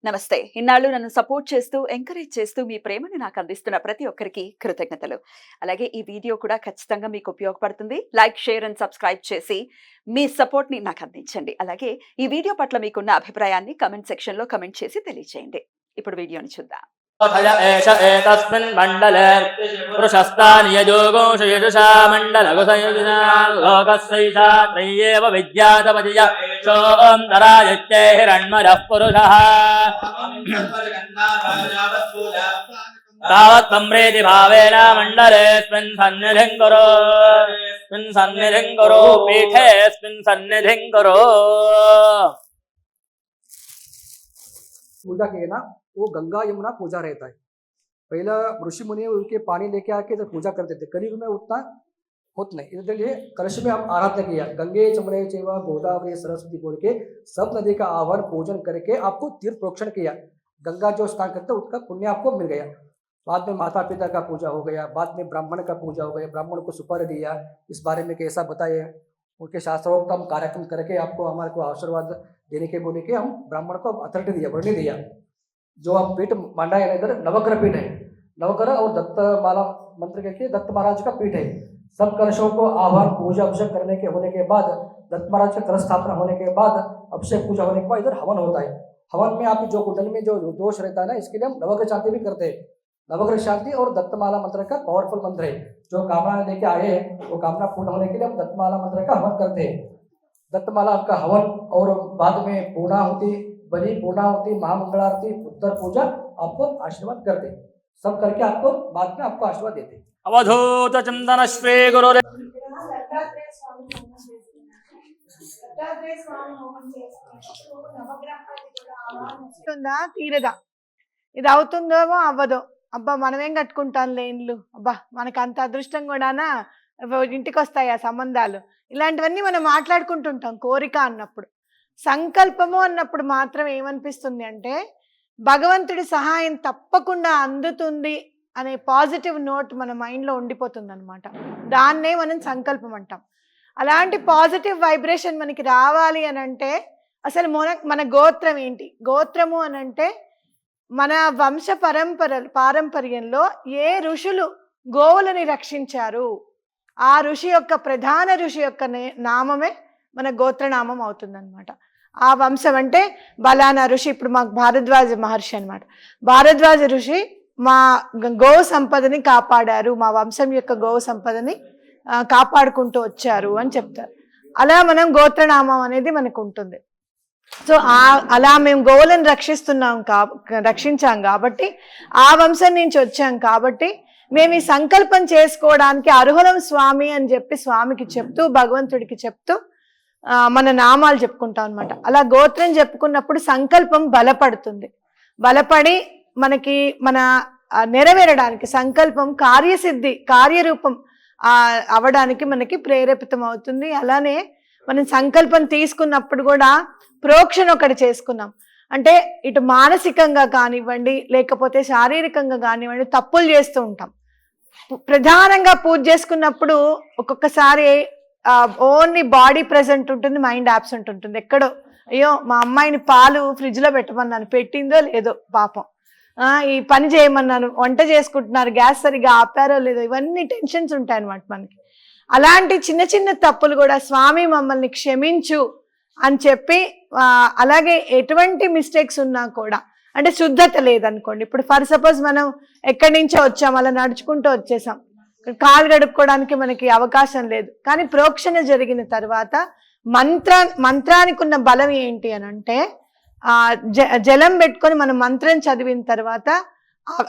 నమస్తే. ఇన్నాళ్ళు నన్ను సపోర్ట్ చేస్తూ, ఎంకరేజ్ చేస్తూ మీ ప్రేమని నాకు అందిస్తున్న ప్రతి ఒక్కరికి కృతజ్ఞతలు. అలాగే ఈ వీడియో కూడా ఖచ్చితంగా మీకు ఉపయోగపడుతుంది. లైక్, షేర్ అండ్ సబ్స్క్రైబ్ చేసి మీ సపోర్ట్‌ని నాకు అందించండి. అలాగే ఈ వీడియో పట్ల మీకున్న అభిప్రాయాన్ని కామెంట్ సెక్షన్‌లో కామెంట్ చేసి తెలియజేయండి. ఇప్పుడు వీడియోని చూద్దాం. एष एतस्मिन् मण्डले पुरुषस्तान्यजोगोषु यजुषा मण्डलगुसयुजिना लोकस्यैषा त्रय्येव विद्यातपतिय सोऽन्तरायत्ये हिरण्मयः पुरुषः तावत् सम्प्रीति भावेन मण्डलेऽस्मिन् सन्निधिं कुरु पीठेऽस्मिन् सन्निधिं कुरु। पूजा के ना वो गंगा यमुना पूजा रहता है। पहला ऋषि मुनि उनके पानी लेके आके जब पूजा करते थे, करीब में उतना होता नहीं, इसलिए कलश में हम आराधना किया, गंगे चमने चेवा गोदावरी सरस्वती बोल के सब नदी का आह्वान पूजन करके आपको तीर्थ प्रोक्षण किया। गंगा जो स्नान करते उसका पुण्य आपको मिल गया। बाद में माता पिता का पूजा हो गया, बाद में ब्राह्मण का पूजा हो गया, ब्राह्मण को सुपारी दिया, इस बारे में कैसा बताए, उनके शास्त्रोक्त हम कार्यक्रम करके आपको हमारे को आशीर्वाद देने के बोले के हम ब्राह्मण को अथॉरिटी दिया, वर्णी दिया। जो आप पीठ मांडा है इधर नवग्रह पीठ है, नवग्रह और दत्तमाला मंत्र के दत्त महाराज का पीठ है। सब कलशों को आह्वान पूजा अभिषेक करने के होने के बाद, दत्त महाराज का कलश स्थापना होने के बाद, अभिषेक पूजा होने के बाद इधर हवन होता है। हवन में आप जो कुंडल में जो दोष रहता है ना, इसके लिए हम नवग्रह शांति भी करते हैं। नवग्रह शांति और दत्तमाला मंत्र का पावरफुल मंत्र है। जो कामना लेके आए हैं वो कामना पूर्ण होने के लिए हम दत्तमाला मंत्र का हवन करते हैं। दत्तमाला का हवन और बाद में पूर्णाहुति, बलि, पूर्णाहुति, महामंगलारती, उत्तर पूजा आपको आशीर्वाद करते, सब करके आपको बाद में आपको आशीर्वाद देते। अवधूत चिंतन श्री गुरु తీరదా ఇది అవుతుందేమో అవ్వదో, అబ్బా మనమేం కట్టుకుంటాం లేన్లు, అబ్బా మనకు అంత అదృష్టం కూడానా ఇంటికి వస్తాయి ఆ సంబంధాలు, ఇలాంటివన్నీ మనం మాట్లాడుకుంటుంటాం కోరిక అన్నప్పుడు. సంకల్పము అన్నప్పుడు మాత్రం ఏమనిపిస్తుంది అంటే భగవంతుడి సహాయం తప్పకుండా అందుతుంది అనే పాజిటివ్ నోట్ మన మైండ్లో ఉండిపోతుంది అనమాట. దాన్నే మనం సంకల్పం అంటాం. అలాంటి పాజిటివ్ వైబ్రేషన్ మనకి రావాలి అని అంటే అసలు మన గోత్రం ఏంటి? గోత్రము అని అంటే మన వంశ పారంపర్యంలో ఏ ఋషులు గోవులని రక్షించారు, ఆ ఋషి యొక్క ప్రధాన ఋషి యొక్క నామమే మన గోత్రనామం అవుతుందన్నమాట. ఆ వంశం అంటే బలానా ఋషి, ఇప్పుడు మాకు భారద్వాజ మహర్షి అనమాట. భారద్వాజ ఋషి మా గోవు సంపదని కాపాడారు, మా వంశం యొక్క గోవు సంపదని కాపాడుకుంటూ వచ్చారు అని చెప్తారు. అలా మనం గోత్రనామం అనేది మనకు ఉంటుంది. సో అలా మేము గోవులను రక్షించాం కాబట్టి, ఆ వంశం నుంచి వచ్చాం కాబట్టి మేము ఈ సంకల్పం చేసుకోవడానికి అర్హులం స్వామి అని చెప్పి స్వామికి చెప్తూ, భగవంతుడికి చెప్తూ మన నామాలు చెప్పుకుంటాం అనమాట. అలా గోత్రం చెప్పుకున్నప్పుడు సంకల్పం బలపడుతుంది. బలపడి మనకి మన నెరవేరడానికి సంకల్పం కార్యసిద్ధి, కార్యరూపం అవడానికి మనకి ప్రేరేపితం అవుతుంది. అలానే మనం సంకల్పం తీసుకున్నప్పుడు కూడా ప్రోక్షణ ఒకటి చేసుకున్నాం అంటే ఇటు మానసికంగా కానివ్వండి, లేకపోతే శారీరకంగా కానివ్వండి తప్పులు చేస్తూ ఉంటాం. ప్రధానంగా పూజ చేసుకున్నప్పుడు ఒక్కొక్కసారి ఓన్లీ బాడీ ప్రెజెంట్ ఉంటుంది, మైండ్ యాబ్సెంట్ ఉంటుంది. ఎక్కడో అయ్యో మా అమ్మాయిని పాలు ఫ్రిడ్జ్లో పెట్టమన్నాను, పెట్టిందో లేదో పాపం, ఈ పని చేయమన్నాను, వంట చేసుకుంటున్నారు, గ్యాస్ సరిగా ఆపారో లేదో, ఇవన్నీ టెన్షన్స్ ఉంటాయి అన్నమాట మనకి. అలాంటి చిన్న చిన్న తప్పులు కూడా స్వామి మమ్మల్ని క్షమించు అని చెప్పి, అలాగే ఎటువంటి మిస్టేక్స్ ఉన్నా కూడా అంటే శుద్ధత లేదనుకోండి, ఇప్పుడు ఫర్ సపోజ్ మనం ఎక్కడి నుంచో వచ్చాం, అలా నడుచుకుంటూ వచ్చేసాం, కాలు గడుపుకోవడానికి మనకి అవకాశం లేదు, కానీ ప్రోక్షణ జరిగిన తర్వాత మంత్రానికి ఉన్న బలం ఏంటి అని అంటే జలం పెట్టుకొని మనం మంత్రం చదివిన తర్వాత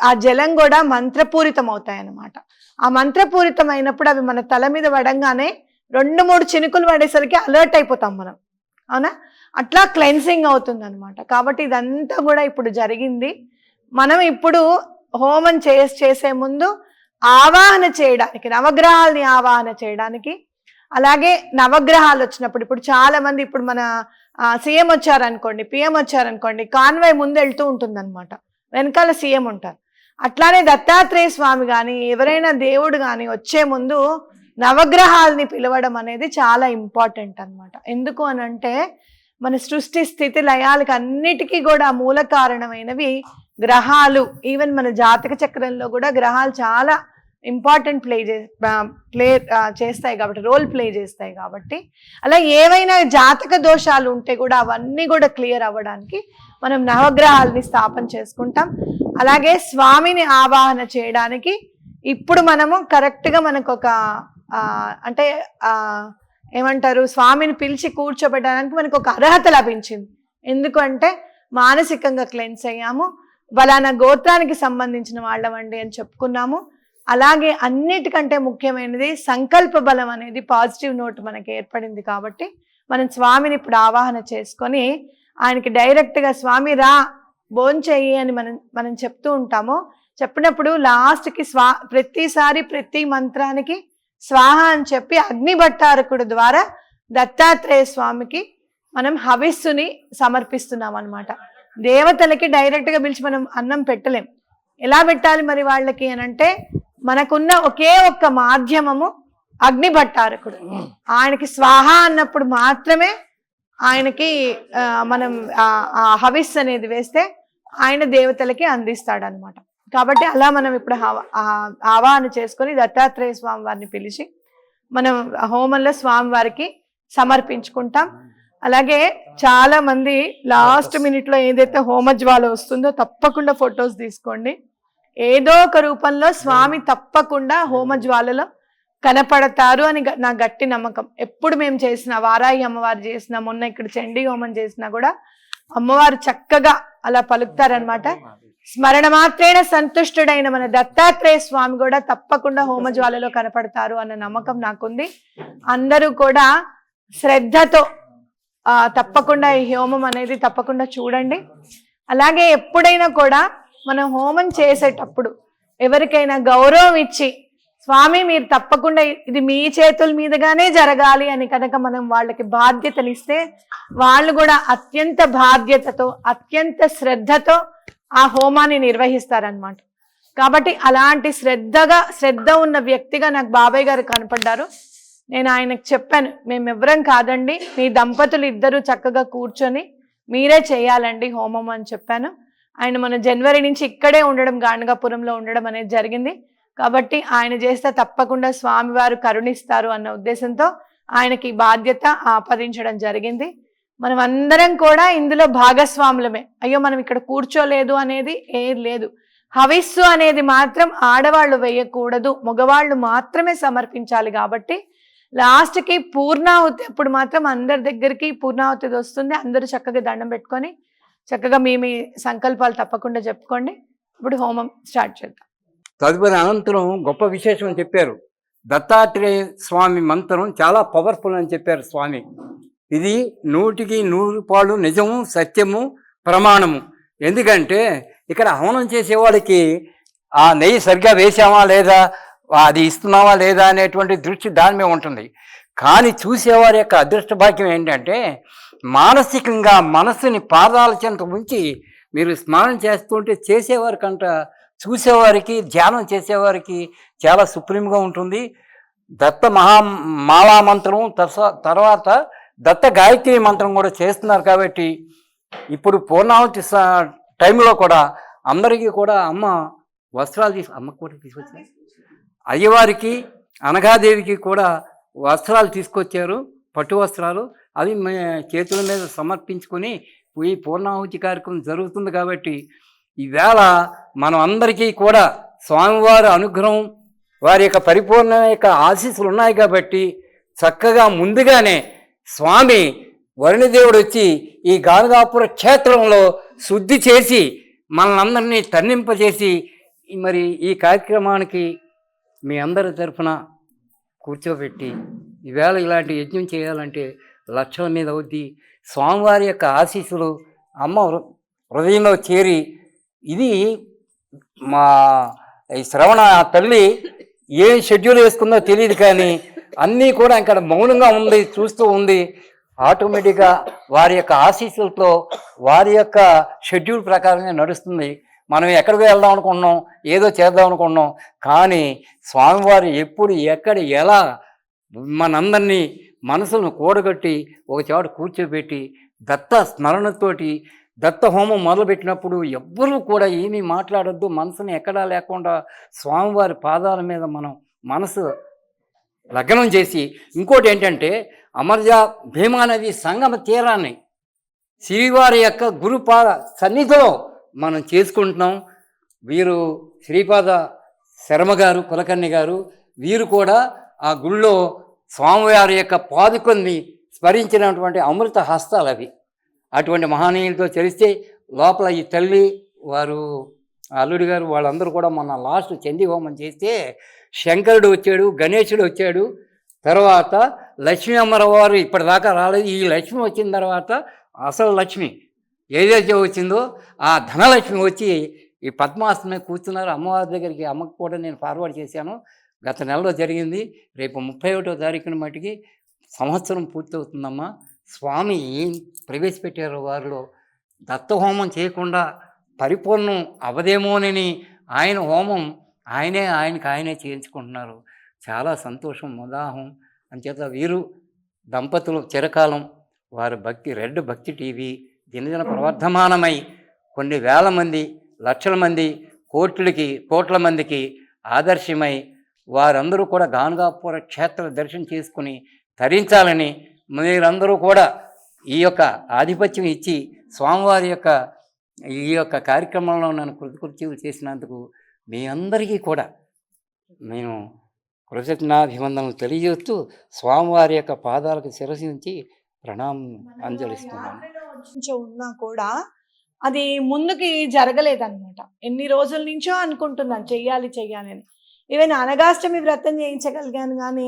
ఆ జలం కూడా మంత్రపూరితం అవుతాయి అన్నమాట. ఆ మంత్రపూరితం అయినప్పుడు అవి మన తల మీద పడంగానే 2-3 చినుకులు పడేసరికి అలర్ట్ అయిపోతాం మనం, అవునా? అట్లా క్లెన్సింగ్ అవుతుంది అనమాట. కాబట్టి ఇదంతా కూడా ఇప్పుడు జరిగింది. మనం ఇప్పుడు హోమం చేసే ముందు ఆవాహన చేయడానికి, నవగ్రహాలని ఆవాహన చేయడానికి, అలాగే నవగ్రహాలు వచ్చినప్పుడు ఇప్పుడు చాలా మంది, ఇప్పుడు మన సీఎం వచ్చారనుకోండి, పిఎం వచ్చారనుకోండి, కాన్వాయ్ ముందు వెళ్తూ ఉంటుందన్నమాట, వెనకాల సీఎం ఉంటారు. అట్లానే దత్తాత్రేయ స్వామి కానీ ఎవరైనా దేవుడు కానీ వచ్చే ముందు నవగ్రహాలని పిలవడం అనేది చాలా ఇంపార్టెంట్ అన్నమాట. ఎందుకు అని అంటే మన సృష్టి స్థితి లయాలకు అన్నిటికీ కూడా మూల కారణమైనవి గ్రహాలు. ఈవెన్ మన జాతక చక్రంలో కూడా గ్రహాలు చాలా ఇంపార్టెంట్ చేస్తాయి కాబట్టి, రోల్ ప్లే చేస్తాయి కాబట్టి, అలా ఏవైనా జాతక దోషాలు ఉంటే కూడా అవన్నీ కూడా క్లియర్ అవ్వడానికి మనం నవగ్రహాలని స్థాపన చేసుకుంటాం. అలాగే స్వామిని ఆవాహన చేయడానికి ఇప్పుడు మనము కరెక్ట్గా మనకు ఒక అంటే ఏమంటారు, స్వామిని పిలిచి కూర్చోబెట్టడానికి మనకు ఒక అర్హత లభించింది. ఎందుకంటే మానసికంగా క్లెన్స్ అయ్యాము, బలానా గోత్రానికి సంబంధించిన వాళ్ళమండి అని చెప్పుకున్నాము. అలాగే అన్నిటికంటే ముఖ్యమైనది సంకల్ప బలం అనేది పాజిటివ్ నోట్ మనకి ఏర్పడింది. కాబట్టి మనం స్వామిని ఇప్పుడు ఆవాహన చేసుకొని ఆయనకి డైరెక్ట్గా స్వామి రా భోంచెయ్యి అని మనం చెప్తూ ఉంటాము. చెప్పినప్పుడు లాస్ట్కి ప్రతిసారి ప్రతి మంత్రానికి స్వాహ అని చెప్పి అగ్నిభట్టారకుడు ద్వారా దత్తాత్రేయ స్వామికి మనం హవిస్సుని సమర్పిస్తున్నాం అన్నమాట. దేవతలకి డైరెక్ట్గా పిలిచి మనం అన్నం పెట్టలేం. ఎలా పెట్టాలి మరి వాళ్ళకి అని అంటే, మనకున్న ఒకే ఒక్క మాధ్యమము అగ్నిభట్టారకుడు. ఆయనకి స్వాహ అన్నప్పుడు మాత్రమే ఆయనకి మనం ఆ హవిస్ అనేది వేస్తే ఆయన దేవతలకి అందిస్తాడనమాట. కాబట్టి అలా మనం ఇప్పుడు ఆవాహన చేసుకొని దత్తాత్రేయ స్వామి వారిని పిలిచి మనం హోమంలో స్వామివారికి సమర్పించుకుంటాం. అలాగే చాలా మంది లాస్ట్ మినిట్లో ఏదైతే హోమజ్వాల వస్తుందో తప్పకుండా ఫొటోస్ తీసుకోండి. ఏదో ఒక రూపంలో స్వామి తప్పకుండా హోమజ్వాలలో కనపడతారు అని నా గట్టి నమ్మకం. ఎప్పుడు మేము చేసిన వారాహి అమ్మవారు చేసిన, మొన్న ఇక్కడ చండీ హోమం చేసినా కూడా అమ్మవారు చక్కగా అలా పలుకుతారనమాట. స్మరణ మాత్రేణ సంతుష్టుడైన మన దత్తాత్రేయ స్వామి కూడా తప్పకుండా హోమజ్వాలలో కనపడతారు అన్న నమ్మకం నాకుంది. అందరూ కూడా శ్రద్ధతో తప్పకుండా ఈ హోమం అనేది తప్పకుండా చూడండి. అలాగే ఎప్పుడైనా కూడా మనం హోమం చేసేటప్పుడు ఎవరికైనా గౌరవం ఇచ్చి, స్వామి మీరు తప్పకుండా ఇది మీ చేతుల మీదుగానే జరగాలి అని కనుక మనం వాళ్ళకి బాధ్యతనిస్తే వాళ్ళు కూడా అత్యంత బాధ్యతతో అత్యంత శ్రద్ధతో ఆ హోమాన్ని నిర్వహిస్తారనమాట. కాబట్టి అలాంటి శ్రద్ధ ఉన్న వ్యక్తిగా నాకు బాబాయ్ గారు కనపడ్డారు. నేను ఆయనకు చెప్పాను, మేమెవ్వరం కాదండి, మీ దంపతులు ఇద్దరు చక్కగా కూర్చొని మీరే చేయాలండి హోమం అని చెప్పాను. ఆయన మన జనవరి నుంచి ఇక్కడే ఉండడం, గాణగాపురంలో ఉండడం అనేది జరిగింది. కాబట్టి ఆయన చేస్తే తప్పకుండా స్వామివారు కరుణిస్తారు అన్న ఉద్దేశంతో ఆయనకి బాధ్యత ఆపాదించడం జరిగింది. మనం అందరం కూడా ఇందులో భాగస్వాములమే. అయ్యో మనం ఇక్కడ కూర్చోలేదు అనేది ఏం లేదు. హవిస్సు అనేది మాత్రం ఆడవాళ్ళు వేయకూడదు, మగవాళ్ళు మాత్రమే సమర్పించాలి. కాబట్టి లాస్ట్కి పూర్ణాహుతి అప్పుడు మాత్రం అందరి దగ్గరికి పూర్ణాహుతి వస్తుంది. అందరూ చక్కగా దండం పెట్టుకొని చక్కగా మీ సంకల్పాలు తప్పకుండా చెప్పుకోండి. ఇప్పుడు హోమం స్టార్ట్ చేద్దాం. తదుపరి అనంతరం గొప్ప విశేషం అని చెప్పారు. దత్తాత్రేయ స్వామి మంత్రం చాలా పవర్ఫుల్ అని చెప్పారు స్వామి. ఇది 100కి 100 నిజము, సత్యము, ప్రమాణము. ఎందుకంటే ఇక్కడ హవనం చేసేవాడికి ఆ నెయ్యి సరిగ్గా వేసామా లేదా, అది ఇస్తున్నావా లేదా అనేటువంటి దృష్టి దాని మీద ఉంటుంది. కానీ చూసేవారి యొక్క అదృష్ట భాగ్యం ఏంటంటే మానసికంగా మనస్సుని పాదాల చెంత ఉంచి మీరు స్నానం చేస్తుంటే చేసేవారికంట చూసేవారికి, ధ్యానం చేసేవారికి చాలా సుప్రీంగా ఉంటుంది. దత్త మాలా మంత్రం తర్వాత దత్త గాయత్రి మంత్రం కూడా చేస్తున్నారు. కాబట్టి ఇప్పుడు పూర్ణాహుతి టైంలో కూడా అందరికీ కూడా అమ్మ వస్త్రాలు అమ్మకు కూడా తీసుకొచ్చారు. అయ్యవారికి, అనఘాదేవికి కూడా వస్త్రాలు తీసుకొచ్చారు, పట్టు వస్త్రాలు. అవి చేతుల మీద సమర్పించుకొని ఈ పూర్ణాహుతి కార్యక్రమం జరుగుతుంది. కాబట్టి ఈవేళ మనం అందరికీ కూడా స్వామివారి అనుగ్రహం, వారి యొక్క పరిపూర్ణ యొక్క ఆశీస్సులు ఉన్నాయి. కాబట్టి చక్కగా ముందుగానే స్వామి వరుణదేవుడు వచ్చి ఈ గాణగాపుర క్షేత్రంలో శుద్ధి చేసి మనల్ని తన్నింపజేసి మరి ఈ కార్యక్రమానికి మీ అందరి తరఫున కూర్చోబెట్టి ఈవేళ ఇలాంటి యజ్ఞం చేయాలంటే లక్షల మీద అవుద్ది. స్వామివారి యొక్క ఆశీస్సులు అమ్మ హృదయంలో చేరి, ఇది మా ఈ శ్రవణ తల్లి ఏ షెడ్యూల్ వేసుకుందో తెలియదు, కానీ అన్నీ కూడా ఇక్కడ మౌనంగా ఉంది, చూస్తూ ఉంది. ఆటోమేటిక్గా వారి యొక్క ఆశీస్సులతో వారి యొక్క షెడ్యూల్ ప్రకారంగా నడుస్తుంది. మనం ఎక్కడికి వెళ్దాం అనుకున్నాం, ఏదో చేద్దాం అనుకున్నాం, కానీ స్వామివారు ఎప్పుడు ఎక్కడ ఎలా మనందరినీ మనసులను కూడగట్టి ఒక చోట కూర్చోబెట్టి దత్త స్మరణతోటి దత్త హోమం మొదలుపెట్టినప్పుడు ఎవ్వరూ కూడా ఏమీ మాట్లాడొద్దు, మనసుని ఎక్కడా లేకుండా స్వామివారి పాదాల మీద మనం మనసు లగ్నం చేసి, ఇంకోటి ఏంటంటే అమర్జా భీమానది సంగమ తీరాన్ని శ్రీవారి యొక్క గురుపాద సన్నిధిలో మనం చేసుకుంటున్నాం. వీరు శ్రీపాద శర్మ గారు, కులకర్ణి గారు, వీరు కూడా ఆ గుళ్ళో స్వామివారి యొక్క పాదుకొని స్మరించినటువంటి అమృత హస్తాలు అవి. అటువంటి మహనీయులతో చరిస్తే లోపల ఈ తల్లి వారు అల్లుడి గారు వాళ్ళందరూ కూడా మొన్న లాస్ట్ చండీ హోమం చేస్తే శంకరుడు వచ్చాడు, గణేశుడు వచ్చాడు, తర్వాత లక్ష్మీ అమ్మవారు ఇప్పటిదాకా రాలేదు. ఈ లక్ష్మి వచ్చిన తర్వాత అసలు లక్ష్మి ఏదైతే వచ్చిందో ఆ ధనలక్ష్మి వచ్చి ఈ పద్మాసనం మీద కూర్చున్నారు. అమ్మవారి దగ్గరికి అమ్మకు కూడా నేను ఫార్వర్డ్ చేశాను. గత నెలలో జరిగింది. రేపు 31వ తారీఖున మటుకి సంవత్సరం పూర్తవుతుందమ్మా. స్వామి ఏం ప్రవేశపెట్టారో వారిలో దత్త హోమం చేయకుండా పరిపూర్ణం అవదేమోనని ఆయన హోమం ఆయనకే చేయించుకుంటున్నారు. చాలా సంతోషం, ఉదాహం. అంచేత వీరు దంపతులు చిరకాలం వారి భక్తి రెడ్ భక్తి టీవీ దినదిన ప్రవర్ధమానమై కొన్ని వేల మంది, లక్షల మంది, కోట్ల మందికి ఆదర్శమై వారందరూ కూడా గానుగాపుర క్షేత్ర దర్శనం చేసుకుని తరించాలని మీరందరూ కూడా ఈ యొక్క ఆధిపత్యం ఇచ్చి స్వామివారి యొక్క ఈ యొక్క కార్యక్రమంలో నన్ను కృతకృత్యులు చేసినందుకు మీ అందరికీ కూడా నేను కృతజ్ఞాభివందనలు తెలియజేస్తూ స్వామివారి యొక్క పాదాలకు శిరసి ఉంచి ప్రణామం అంజలిస్తున్నాను. కొంచెం ఉన్నా కూడా అది ముందుకి జరగలేదన్నమాట. ఎన్ని రోజుల నుంచో అనుకుంటున్నాను చెయ్యాలి అని. ఈవెన్ అనగాష్టమి వ్రతం చేయించగలిగాను, కానీ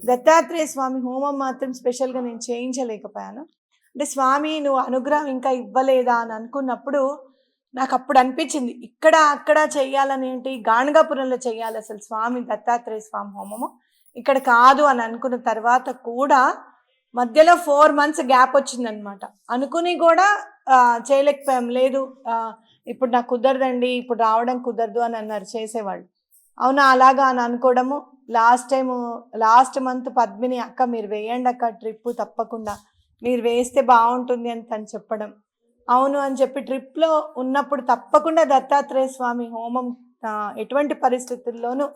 దత్తాత్రేయ స్వామి హోమం మాత్రం స్పెషల్గా నేను చేయించలేకపోయాను. అంటే స్వామి నువ్వు అనుగ్రహం ఇంకా ఇవ్వలేదా అని అనుకున్నప్పుడు నాకు అప్పుడు అనిపించింది ఇక్కడ అక్కడ చెయ్యాలని, ఏంటి గాణగాపురంలో చెయ్యాలి అసలు స్వామి దత్తాత్రేయ స్వామి హోమము, ఇక్కడ కాదు అని అనుకున్న తర్వాత కూడా మధ్యలో 4 months గ్యాప్ వచ్చిందనమాట. అనుకుని కూడా చేయలేకపోయాం. లేదు ఇప్పుడు నాకు కుదరదండి, ఇప్పుడు రావడం కుదరదు అని అన్నారు చేసేవాళ్ళు. అవునా అలాగా అని అనుకోవడము. లాస్ట్ మంత్ పద్మిని అక్క మీరు వేయండి అక్క ట్రిప్, తప్పకుండా మీరు వేస్తే బాగుంటుంది అని తను చెప్పడం. అవును అని చెప్పి ట్రిప్లో ఉన్నప్పుడు తప్పకుండా దత్తాత్రేయ స్వామి హోమం ఎటువంటి పరిస్థితుల్లోనూ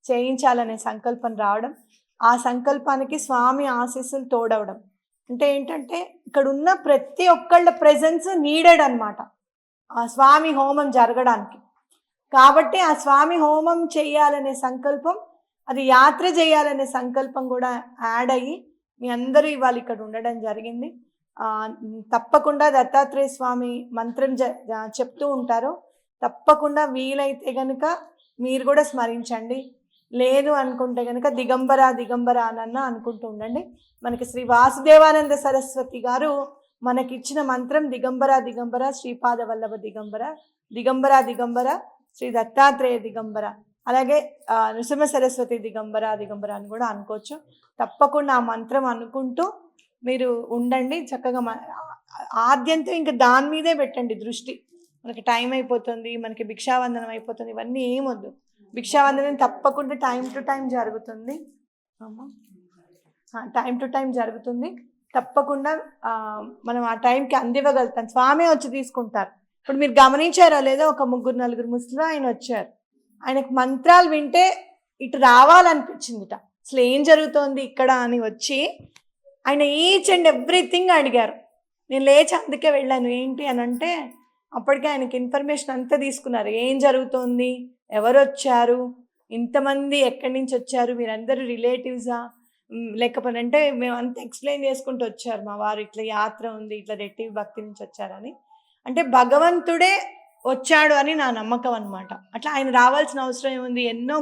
చేయించాలనే సంకల్పం రావడం, ఆ సంకల్పానికి స్వామి ఆశీస్సులు తోడవడం. అంటే ఏంటంటే ఇక్కడ ఉన్న ప్రతి ఒక్కళ్ళ ప్రెజెన్స్ నీడెడ్ అనమాట ఆ స్వామి హోమం జరగడానికి. కాబట్టి ఆ స్వామి హోమం చేయాలనే సంకల్పం, అది యాత్ర చేయాలనే సంకల్పం కూడా యాడ్ అయ్యి మీ అందరూ ఇవాళ ఇక్కడ ఉండడం జరిగింది. తప్పకుండా దత్తాత్రేయ స్వామి మంత్రం చెప్తూ ఉంటారు, తప్పకుండా వీలైతే కనుక మీరు కూడా స్మరించండి. లేదు అనుకుంటే కనుక దిగంబర అనన్నా అనుకుంటూ ఉండండి. మనకి శ్రీ వాసుదేవానంద సరస్వతి గారు మనకిచ్చిన మంత్రం దిగంబర శ్రీపాద వల్లభ దిగంబర శ్రీ దత్తాత్రేయ దిగంబర, అలాగే నృసింహ సరస్వతి దిగంబర అని కూడా అనుకోవచ్చు. తప్పకుండా ఆ మంత్రం అనుకుంటూ మీరు ఉండండి. చక్కగా ఆద్యంతం ఇంకా దాని మీదే పెట్టండి దృష్టి. మనకి టైం అయిపోతుంది, మనకి భిక్షావందనం అయిపోతుంది, ఇవన్నీ ఏమొద్దు. భిక్షావందనం తప్పకుండా టైం టు టైం జరుగుతుంది. తప్పకుండా మనం ఆ టైంకి అందివ్వగలుగుతాం. స్వామి వచ్చి తీసుకుంటారు. ఇప్పుడు మీరు గమనించారో లేదో, ఒక 3-4 ముస్లిం ఆయన వచ్చారు. ఆయనకు మంత్రాలు వింటే ఇటు రావాలనిపించిందిట. అసలు ఏం జరుగుతోంది ఇక్కడ అని వచ్చి ఆయన ఈచ్ అండ్ ఎవ్రీథింగ్ అడిగారు. నేను లేచి అందుకే వెళ్ళాను. ఏంటి అని అంటే అప్పటికే ఆయనకి ఇన్ఫర్మేషన్ అంతా తీసుకున్నారు. ఏం జరుగుతోంది, ఎవరు వచ్చారు, ఇంతమంది ఎక్కడి నుంచి వచ్చారు, మీరందరూ రిలేటివ్సా లేకపోతే అంటే మేము అంతా ఎక్స్ప్లెయిన్ చేసుకుంటూ వచ్చారు. మా వారు ఇట్లా యాత్ర ఉంది, ఇట్లా రెట్టివి భక్తి నుంచి వచ్చారని. అంటే భగవంతుడే వచ్చాడు అని నా నమ్మకం అనమాట. అట్లా ఆయన రావాల్సిన అవసరం ఏముంది, ఎన్నో